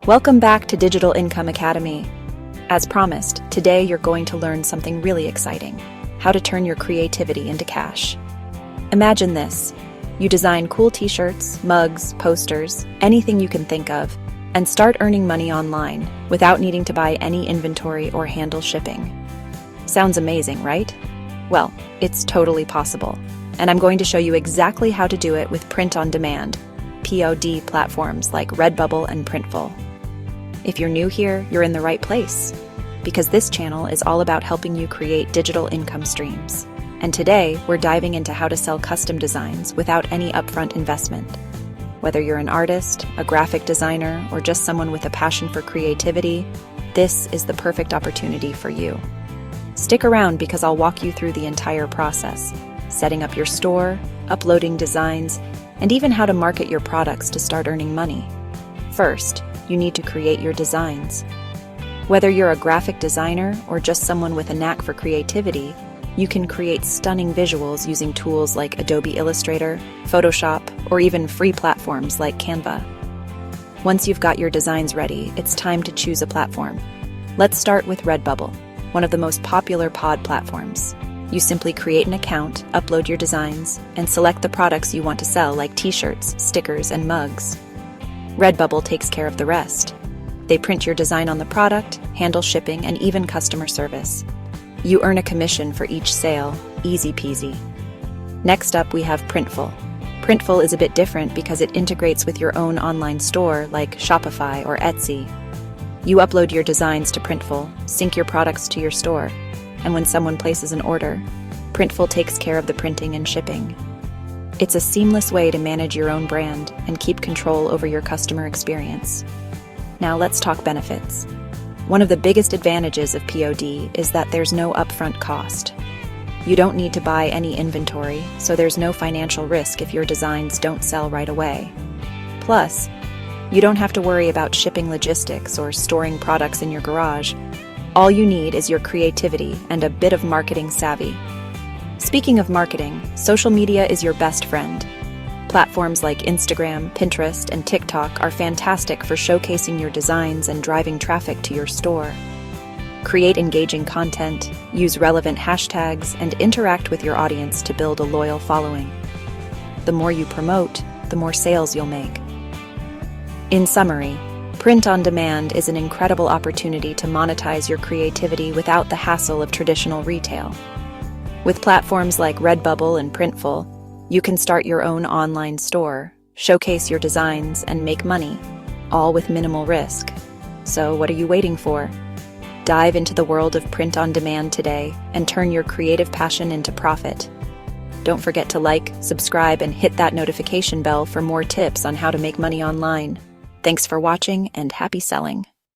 Welcome back to Digital Income Academy. As promised, today you're going to learn something really exciting: how to turn your creativity into cash. Imagine this. You design cool t-shirts, mugs, posters, anything you can think of, and start earning money online without needing to buy any inventory or handle shipping. Sounds amazing, right? Well, it's totally possible, and I'm going to show you exactly how to do it with print-on-demand, POD platforms like Redbubble and Printful. If you're new here, you're in the right place, because this channel is all about helping you create digital income streams. And today, we're diving into how to sell custom designs without any upfront investment. Whether you're an artist, a graphic designer, or just someone with a passion for creativity, this is the perfect opportunity for you. Stick around because I'll walk you through the entire process, setting up your store, uploading designs, and even how to market your products to start earning money. First, you need to create your designs. Whether you're a graphic designer or just someone with a knack for creativity, you can create stunning visuals using tools like Adobe Illustrator, Photoshop, or even free platforms like Canva. Once you've got your designs ready, it's time to choose a platform. Let's start with Redbubble, one of the most popular pod platforms. You simply create an account, upload your designs, and select the products you want to sell like t-shirts, stickers, and mugs. Redbubble takes care of the rest. They print your design on the product, handle shipping, and even customer service. You earn a commission for each sale, easy peasy. Next up, we have Printful. Printful is a bit different because it integrates with your own online store like Shopify or Etsy. You upload your designs to Printful, sync your products to your store, and when someone places an order, Printful takes care of the printing and shipping. It's a seamless way to manage your own brand and keep control over your customer experience. Now let's talk benefits. One of the biggest advantages of POD is that there's no upfront cost. You don't need to buy any inventory, so there's no financial risk if your designs don't sell right away. Plus, you don't have to worry about shipping logistics or storing products in your garage. All you need is your creativity and a bit of marketing savvy. Speaking of marketing, social media is your best friend. Platforms like Instagram, Pinterest, and TikTok are fantastic for showcasing your designs and driving traffic to your store. Create engaging content, use relevant hashtags, and interact with your audience to build a loyal following. The more you promote, the more sales you'll make. In summary, print on demand is an incredible opportunity to monetize your creativity without the hassle of traditional retail. With platforms like Redbubble and Printful, you can start your own online store, showcase your designs, and make money, all with minimal risk. So what are you waiting for? Dive into the world of print on demand today and turn your creative passion into profit. Don't forget to like, subscribe, and hit that notification bell for more tips on how to make money online. Thanks for watching and happy selling.